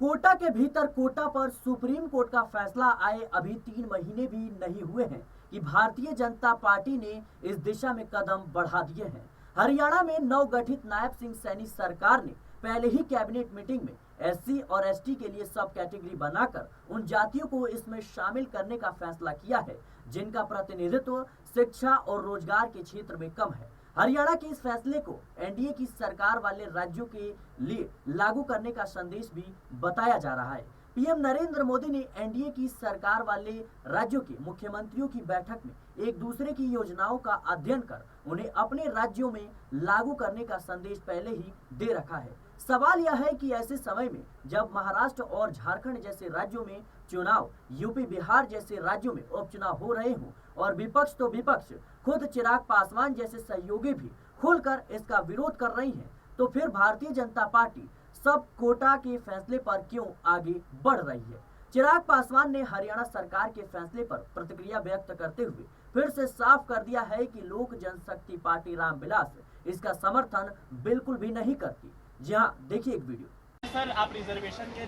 कोटा के भीतर कोटा पर सुप्रीम कोर्ट का फैसला आए अभी 3 महीने भी नहीं हुए हैं कि भारतीय जनता पार्टी ने इस दिशा में कदम बढ़ा दिए हैं। हरियाणा में नवगठित नायब सिंह सैनी सरकार ने पहले ही कैबिनेट मीटिंग में एससी और एसटी के लिए सब कैटेगरी बनाकर उन जातियों को इसमें शामिल करने का फैसला किया है जिनका प्रतिनिधित्व शिक्षा और रोजगार के क्षेत्र में कम है। हरियाणा के इस फैसले को एनडीए की सरकार वाले राज्यों के लिए लागू करने का संदेश भी बताया जा रहा है। पीएम नरेंद्र मोदी ने एनडीए की सरकार वाले राज्यों के मुख्यमंत्रियों की बैठक में एक दूसरे की योजनाओं का अध्ययन कर उन्हें अपने राज्यों में लागू करने का संदेश पहले ही दे रखा है। सवाल यह है कि ऐसे समय में जब महाराष्ट्र और झारखंड जैसे राज्यों में चुनाव, यूपी बिहार जैसे राज्यों में उपचुनाव हो रहे हों और विपक्ष तो विपक्ष खुद चिराग पासवान जैसे सहयोगी भी खुलकर इसका विरोध कर रही हैं, तो फिर भारतीय जनता पार्टी सब कोटा के फैसले पर क्यों आगे बढ़ रही है? चिराग पासवान ने हरियाणा सरकार के फैसले पर प्रतिक्रिया व्यक्त करते हुए फिर से साफ कर दिया है कि लोक जनशक्ति पार्टी रामविलास इसका समर्थन बिल्कुल भी नहीं करती। जी हाँ, देखिए एक वीडियो। सर, आप रिजर्वेशन में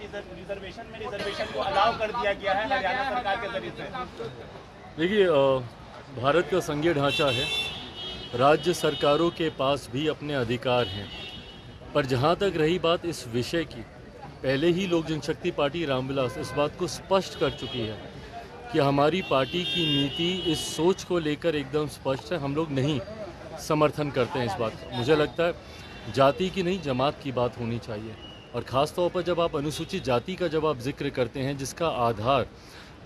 रिजर्वेशन को अलाउ कर दिया गया है हरियाणा सरकार के जरिए से। देखिए, भारत का संघीय ढांचा है, राज्य सरकारों के पास भी अपने अधिकार हैं, पर जहां तक रही बात इस विषय की, पहले ही लोक जनशक्ति पार्टी रामविलास इस बात को स्पष्ट कर चुकी है कि हमारी पार्टी की नीति इस सोच को लेकर एकदम स्पष्ट है। हम लोग नहीं समर्थन करते हैं इस बात को। मुझे लगता है जाति की नहीं, जमात की बात होनी चाहिए, और ख़ास तौर पर जब आप अनुसूचित जाति का जब आप जिक्र करते हैं जिसका आधार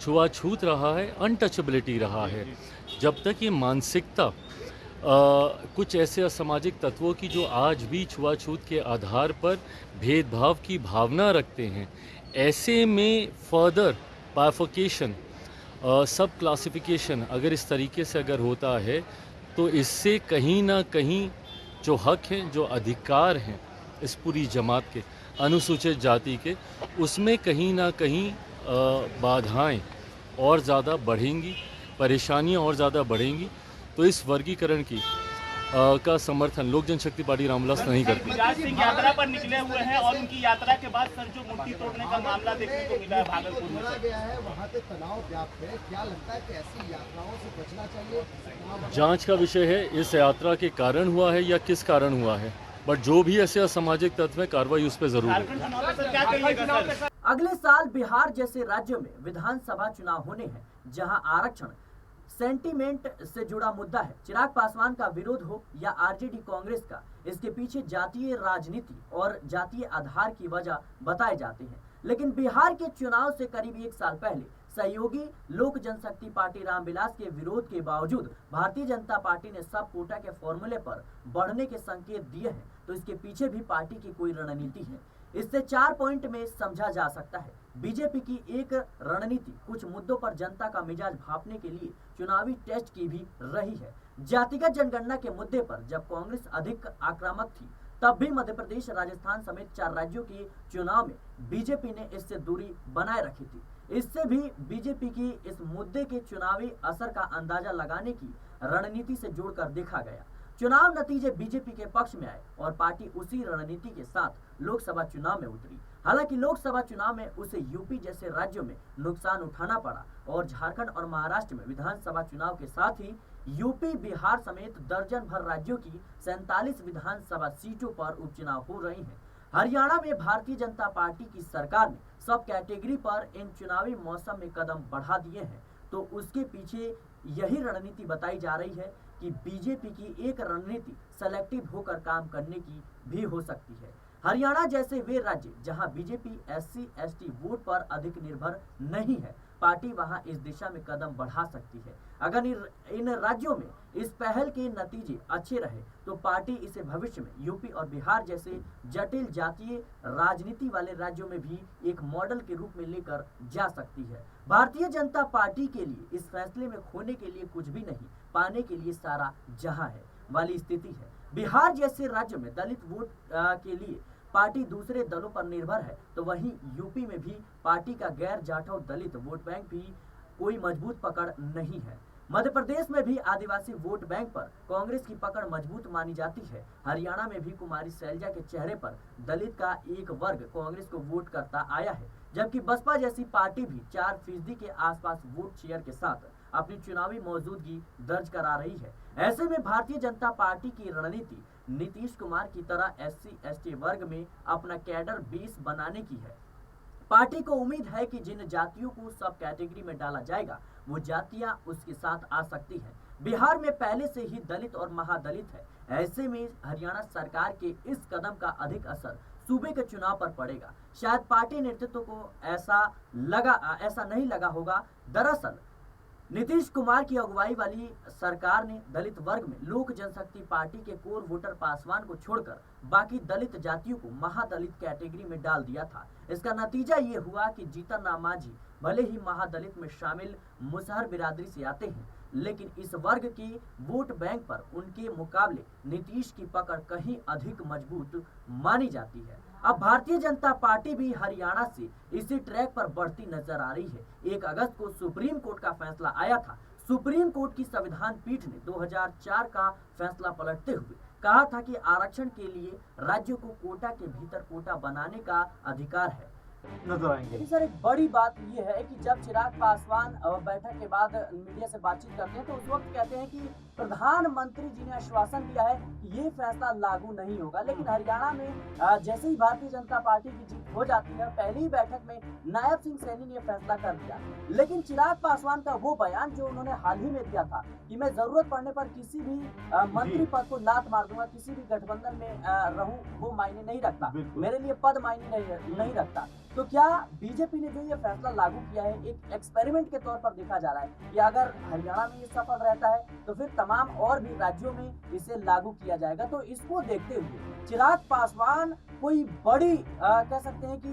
छुआछूत रहा है, अनटचेबिलिटी रहा है, जब तक ये मानसिकता कुछ ऐसे असामाजिक तत्वों की जो आज भी छुआछूत के आधार पर भेदभाव की भावना रखते हैं, ऐसे में फर्दर बाइफर्केशन, सब क्लासिफिकेशन अगर इस तरीके से अगर होता है तो इससे कहीं ना कहीं जो हक हैं, जो अधिकार हैं इस पूरी जमात के, अनुसूचित जाति के, उसमें कहीं ना कहीं बाधाएं और ज़्यादा बढ़ेंगी, परेशानियां और ज़्यादा बढ़ेंगी। तो इस वर्गीकरण की का समर्थन लोक जनशक्ति पार्टी रामविलास नहीं करती। गिरिराज सिंह यात्रा पर निकले हुए हैं और उनकी यात्रा के बाद सर जो मूर्ति तोड़ने का मामला देखने को मिला है भागलपुर में गया है, वहाँ पे तनाव व्याप्त है। क्या लगता है कि ऐसी यात्राओं से बचना चाहिए? जांच का विषय है इस यात्रा के कारण हुआ है या किस कारण हुआ है, बट जो भी ऐसे असामाजिक तत्व है कार्रवाई उस पर जरूर है। अगले साल बिहार जैसे राज्यों में विधानसभा चुनाव होने हैं जहां आरक्षण सेंटीमेंट से जुड़ा मुद्दा है। चिराग पासवान का विरोध हो या आरजेडी कांग्रेस का, इसके पीछे जातीय राजनीति और जातीय आधार की वजह बताए जाते हैं। लेकिन बिहार के चुनाव से करीब 1 साल पहले सहयोगी लोक जनशक्ति पार्टी रामविलास के विरोध के बावजूद भारतीय जनता पार्टी ने सब कोटा के फॉर्मूले पर बढ़ने के संकेत दिए हैं, तो इसके पीछे भी पार्टी की कोई रणनीति है। इससे 4 पॉइंट में समझा जा सकता है। बीजेपी की एक रणनीति कुछ मुद्दों पर जनता का मिजाज भांपने के लिए चुनावी टेस्ट की भी रही है। जातिगत जनगणना के मुद्दे पर जब कांग्रेस अधिक आक्रामक थी, तब भी मध्य प्रदेश, राजस्थान समेत 4 राज्यों के चुनाव में बीजेपी ने इससे दूरी बनाए रखी थी। इससे भी बीजेपी की इस मुद्दे के चुनावी असर का अंदाजा लगाने की रणनीति से जोड़कर देखा गया। चुनाव नतीजे बीजेपी के पक्ष में आए और पार्टी उसी रणनीति के साथ लोकसभा चुनाव में उतरी। हालांकि लोकसभा चुनाव में उसे यूपी जैसे राज्यों में नुकसान उठाना पड़ा और झारखंड और महाराष्ट्र में विधानसभा चुनाव के साथ ही यूपी, बिहार समेत दर्जन भर राज्यों की 47 विधानसभा सीटों पर उपचुनाव हो रहे हैं। हरियाणा में भारतीय जनता पार्टी की सरकार ने सब कैटेगरी पर इन चुनावी मौसम में कदम बढ़ा दिए हैं, तो उसके पीछे यही रणनीति बताई जा रही है कि बीजेपी की एक रणनीति सेलेक्टिव होकर काम करने की भी हो सकती है। हरियाणा जैसे वे राज्य जहां बीजेपी एससी एसटी वोट पर अधिक निर्भर नहीं है, पार्टी वहां इस दिशा में कदम बढ़ा सकती है। अगर इन राज्यों में इस पहल के नतीजे अच्छे रहे तो पार्टी इसे भविष्य में यूपी और बिहार जैसे जटिल जातीय राजनीति वाले राज्यों में भी एक मॉडल के रूप में लेकर जा सकती है। भारतीय जनता पार्टी के लिए इस फैसले में खोने के लिए कुछ भी नहीं, पाने के लिए सारा जहां है वाली स्थिति है। बिहार जैसे राज्यों में दलित वोट के लिए पार्टी दूसरे दलों पर निर्भर है, तो वहीं यूपी में भी पार्टी का गैर जाटव दलित वोट बैंक भी कोई मजबूत पकड़ नहीं है। मध्य प्रदेश में भी आदिवासी वोट बैंक पर कांग्रेस की पकड़ मजबूत मानी जाती है। हरियाणा में भी कुमारी शैलजा के चेहरे पर दलित का एक वर्ग कांग्रेस को वोट करता आया है, जबकि बसपा जैसी पार्टी भी 4% के आसपास वोट शेयर के साथ अपनी चुनावी मौजूदगी दर्ज करा रही है। ऐसे में भारतीय जनता पार्टी की रणनीति नीतीश कुमार की तरह SC/ST वर्ग में अपना कैडर बेस बनाने की है। पार्टी को उम्मीद है कि जिन जातियों को सब कैटेगरी में डाला जाएगा वो जातियां उसके साथ आ सकती हैं। बिहार में पहले से ही दलित और महादलित है। ऐसे में हरियाणा सरकार के इस कदम का अधिक असर सूबे के चुनाव पर पड़ेगा। शायद पार्टी नेतृत्व को ऐसा नहीं लगा होगा। दरअसल नीतीश कुमार की अगुवाई वाली सरकार ने दलित वर्ग में लोक जनशक्ति पार्टी के कोर वोटर पासवान को छोड़कर बाकी दलित जातियों को महादलित कैटेगरी में डाल दिया था। इसका नतीजा ये हुआ कि जीतन राम मांझी भले ही महादलित में शामिल मुसहर बिरादरी से आते हैं, लेकिन इस वर्ग के वोट बैंक पर उनके मुकाबले नीतीश की पकड़ कहीं अधिक मजबूत मानी जाती है। अब भारतीय जनता पार्टी भी हरियाणा से इसी ट्रैक पर बढ़ती नजर आ रही है। 1 अगस्त को सुप्रीम कोर्ट का फैसला आया था। सुप्रीम कोर्ट की संविधान पीठ ने 2004 का फैसला पलटते हुए कहा था कि आरक्षण के लिए राज्यों को कोटा के भीतर कोटा बनाने का अधिकार है। नजर आएंगे। सर, एक बड़ी बात यह है कि जब चिराग पासवान बैठक के बाद मीडिया से बातचीत करते हैं तो उस वक्त कहते हैं कि प्रधानमंत्री जी ने आश्वासन दिया है कि ये फैसला लागू नहीं होगा, लेकिन हरियाणा में जैसे ही भारतीय जनता पार्टी की जीत हो जाती है, पहली ही बैठक में नायब सिंह सैनी ने फैसला कर दिया। लेकिन चिराग पासवान का वो बयान जो उन्होंने हाल ही में दिया था कि मैं जरूरत पड़ने पर किसी भी मंत्री पद को लात मार दूंगा, किसी भी गठबंधन में रहूं, वो मायने नहीं रखता, मेरे लिए पद मायने नहीं रखता। तो क्या बीजेपी ने जो ये फैसला लागू किया है एक एक्सपेरिमेंट के तौर पर देखा जा रहा है कि अगर हरियाणा में ये सफल रहता है तो फिर तमाम और भी राज्यों में इसे लागू किया जाएगा। तो इसको देखते हुए चिराग पासवान कोई बड़ी कह सकते हैं कि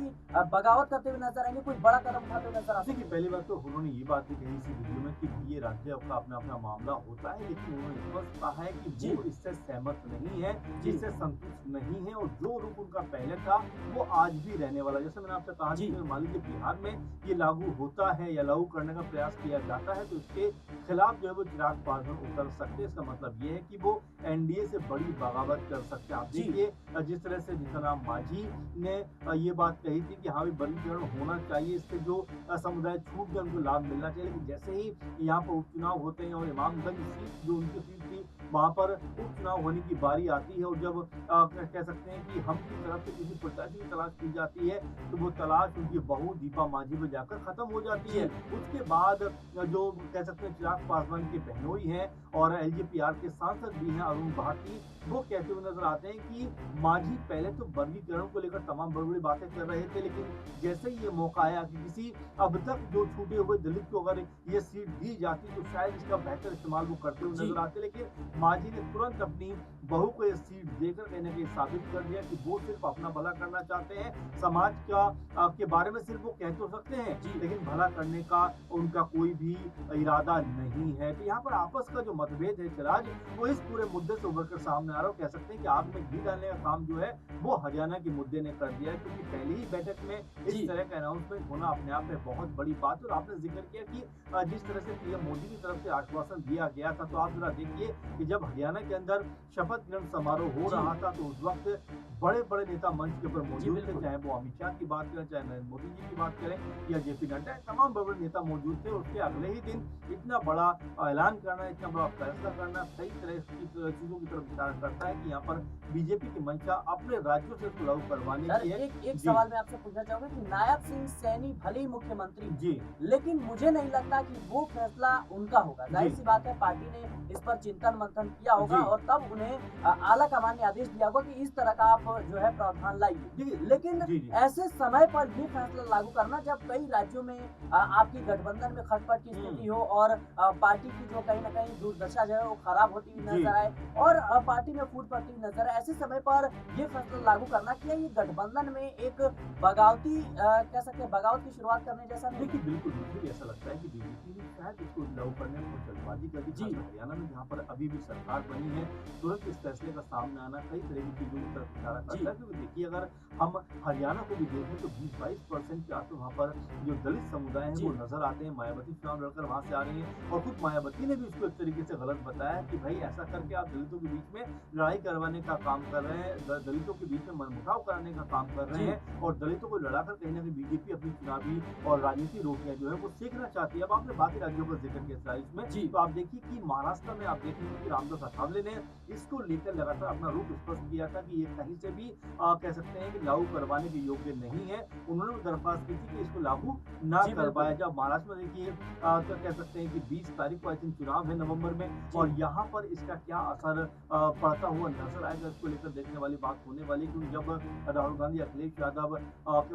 बगावत करते हुए नजर आएंगे, कोई बड़ा कदम उठाते हुए नजर आ सकते हैं। पहली बात तो उन्होंने ये बात भी कही इसी वीडियो में कि ये राज्य का अपना अपना मामला होता है, लेकिन उन्होंने स्पष्ट कहा है कि वो इससे सहमत नहीं है, इससे संतुष्ट नहीं है और जो रूप उनका पहले था वो आज भी रहने वाला। जैसे मैंने आपसे कहा कि मान लीजिए बिहार में ये लागू होता है या लागू करने का प्रयास किया जाता है तो इसके खिलाफ जो है वो चिराग पासवान उतर सकते हैं। इसका मतलब ये है कि वो एनडीए से बड़ी बगावत कर सकते हैं। आप देखिए जिस तरह से जीतन राम मांझी ने ये बात कही थी कि हाँ भी वर्गीकरण होना चाहिए, इससे जो समुदाय छूट गए उनको लाभ मिलना चाहिए, लेकिन जैसे ही यहाँ पर उपचुनाव होते हैं और इमामगंज सीट जो उनकी सीट थी वहां पर उपचुनाव होने की बारी आती है और जब कह सकते हैं कि हम की तरफ से किसी प्रत्याशी की तलाश की जाती है तो वो तलाश उनकी बहू दीपा मांझी में जाकर खत्म हो जाती है। उसके बाद जो कह सकते हैं चिराग पासवान के बहनोई हैं और एलजेपीआर के सांसद भी हैं अरुण भाटी, वो कहते हुए नजर आते हैं कि मांझी पहले तो वर्गीकरण को लेकर तमाम बड़ी बड़ी बातें कर रहे थे, लेकिन जैसे ही ये मौका आया कि किसी अब तक जो छूटे हुए दलित को अगर ये सीट दी जाती तो शायद इसका बेहतर इस्तेमाल वो करते हुए नजर आते, लेकिन मांझी ने तुरंत अपनी बहू को ये सीट देकर कहीं ना कहीं साबित कर दिया कि वो सिर्फ अपना भला करना चाहते हैं, समाज का के बारे में सिर्फ वो कह तो सकते हैं लेकिन भला करने का उनका कोई भी इरादा नहीं है। तो यहाँ पर आपस का जो मतभेद है चिराग, वो इस पूरे मुद्दे से उभर कर सामने आ रहा है। कह सकते हैं कि आग में घी डालने का काम जो है वो हरियाणा के मुद्दे ने कर दिया है, क्योंकि पहली ही बैठक में इस तरह का अनाउंसमेंट होना अपने आप में बहुत बड़ी बात है। और आपने जिक्र किया कि जिस तरह से पीएम मोदी की तरफ से आश्वासन दिया गया था, तो आप जरा देखिए कि जब हरियाणा के अंदर शपथ ग्रहण समारोह हो रहा था तो उस वक्त बड़े बड़े नेता मंच के ऊपर मौजूद थे, चाहे वो अमित शाह की बात करें, चाहे नरेंद्र मोदी जी की बात करें या जेपी नड्डा, तमाम बड़े बड़े नेता मौजूद थे। उसके अगले ही दिन इतना बड़ा ऐलान करना, इतना बड़ा फैसला करना कई तरह की चीजों की तरफ इशारा करता है कि यहाँ पर बीजेपी की मंशा अपने राज्यों से लागू करवाने की है। एक सवाल मैं आपसे पूछना चाहूंगा कि नायब सिंह सैनी भले ही मुख्यमंत्री जी, लेकिन मुझे नहीं लगता कि वो फैसला उनका होगा। जाहिर सी बात है पार्टी ने इस पर चिंतन मंथन किया होगा और तब उन्हें आला कमान ने आदेश दिया होगा कि इस तरह का आप जो है प्रावधान लाइए। लेकिन ऐसे समय पर ये फैसला लागू करना जब कई राज्यों में आपकी गठबंधन में खटपट की स्थिति हो और पार्टी की जो कहीं ना कहीं दुर्दशा जो है वो खराब होती हुई नजर आए और पार्टी में फूट पड़ती हुई नजर आए, ऐसे समय पर ये फैसला लागू करना क्या ये गठबंधन में एक बगावती कह सकते हैं बगावत की शुरुआत करने जैसा नहीं? देखिए बिल्कुल मुझे भी ऐसा लगता है कि बीजेपी ने शायद इसको लागू करने में जल्दबाजी कर दी। हरियाणा में जहाँ पर अभी भी सरकार बनी है, तुरंत इस फैसले का सामने आना कई तरह की चीजों की तरफ इशारा करता है, क्योंकि देखिए अगर हम हरियाणा को भी देखें तो 20-22% के आसपास वहाँ पर जो दलित समुदाय है वो नजर आते हैं। मायावती चुनाव लड़कर वहां से आ रही है और खुद मायावती ने भी इसको एक तरीके से गलत बताया कि भाई ऐसा करके आप दलितों के बीच में लड़ाई करवाने का काम कर रहे हैं, दलितों के बीच में मनमुटाव कराने का काम कर रहे हैं और दलितों को लड़ाकर कहीं ना कहीं बीजेपी अपनी चुनावी और राजनीतिक रोटियां जो है वो सीखना चाहती है। अब आपने बाकी राज्यों का जिक्र किया इसमें, तो आप देखिए कि महाराष्ट्र में आप देखेंगे कि रामदास अठावले ने इसको लेकर लगातार अपना रुख स्पष्ट किया था कि ये कहीं से भी कह सकते हैं कि लागू करवाने के योग्य नहीं है। उन्होंने दरख्वास्त की थी कि इसको लागू ना करवाया जाए। महाराष्ट्र में देखिए तो कह सकते हैं कि 20 तारीख को आई थिंक चुनाव है नवंबर में, और यहाँ पर इसका क्या असर पड़ता हुआ नजर आएगा, इसको लेकर देखने वाली बात होने वाली, क्योंकि जब राहुल गांधी, अखिलेश यादव,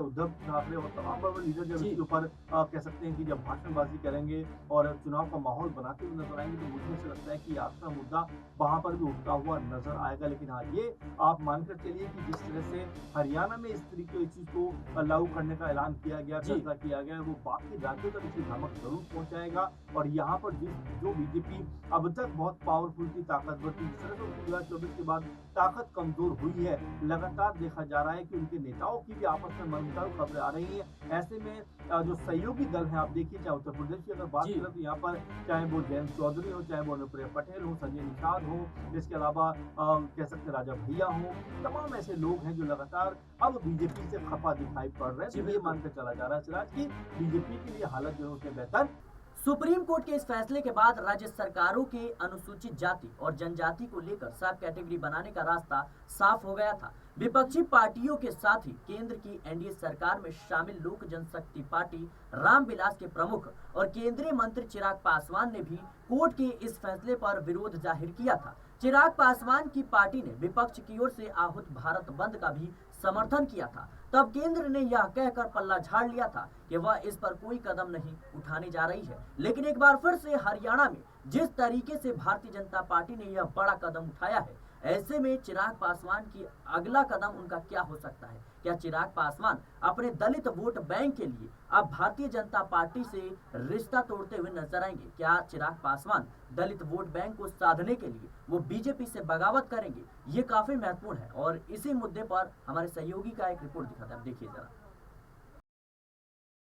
उद्धव ठाकरे और तमाम बड़े लीडर जब इसके ऊपर कह सकते हैं कि जब भाषणबाजी करेंगे और चुनाव का माहौल बनाते हुए नजर आएंगे, तो मुझे ऐसा लगता है कि यात्रा मुद्दा वहां पर भी उठता हुआ नजर आएगा। लेकिन हाँ, ये आप मानकर चलिए कि जिस तरह से हरियाणा में इस तरीके की चीज को लागू करने का ऐलान किया गया, फैसला किया गया, वो बाकी राज्यों तक इसकी धमक जरूर पहुंचाएगा। और यहाँ पर जो बीजेपी अब तक बहुत पावरफुल थी, ताकतवर थी, जिस तरह से 2024 के बाद ताकत कमजोर हुई है, लगातार देखा जा रहा है कि उनके नेताओं की भी आपस में मनमुटाव खबरें आ रही हैं। ऐसे में जो सहयोगी दल है, आप देखिए चाहे उत्तर प्रदेश की अगर बात करें तो यहाँ पर चाहे वो जयंत चौधरी हो, चाहे वो अनुप्रिया पटेल हो, संजय निषाद हो, इसके अलावा कह सकते राजा भैया हो, तमाम ऐसे लोग हैं जो लगातार अब बीजेपी से खफा दिखाई पड़ रहे हैं। तो ये मानकर चला जा रहा है सिराज की बीजेपी के लिए हालत जो है उसमें बेहतर। सुप्रीम कोर्ट के इस फैसले के बाद राज्य सरकारों के अनुसूचित जाति और जनजाति को लेकर सब कैटेगरी बनाने का रास्ता साफ हो गया था। विपक्षी पार्टियों के साथ ही केंद्र की एनडीए सरकार में शामिल लोक जनशक्ति पार्टी रामविलास के प्रमुख और केंद्रीय मंत्री चिराग पासवान ने भी कोर्ट के इस फैसले पर विरोध जाहिर किया था। चिराग पासवान की पार्टी ने विपक्ष की ओर से आहूत भारत बंद का भी समर्थन किया था। तब केंद्र ने यह कहकर पल्ला झाड़ लिया था कि वह इस पर कोई कदम नहीं उठाने जा रही है। लेकिन एक बार फिर से हरियाणा में जिस तरीके से भारतीय जनता पार्टी ने यह बड़ा कदम उठाया है, ऐसे में चिराग पासवान की अगला कदम उनका क्या हो सकता है? क्या चिराग पासवान अपने दलित वोट बैंक के लिए अब भारतीय जनता पार्टी से रिश्ता तोड़ते हुए नजर आएंगे? क्या चिराग पासवान दलित वोट बैंक को साधने के लिए वो बीजेपी से बगावत करेंगे? ये काफी महत्वपूर्ण है और इसी मुद्दे पर हमारे सहयोगी का एक रिपोर्ट दिखाता है, देखिए जरा।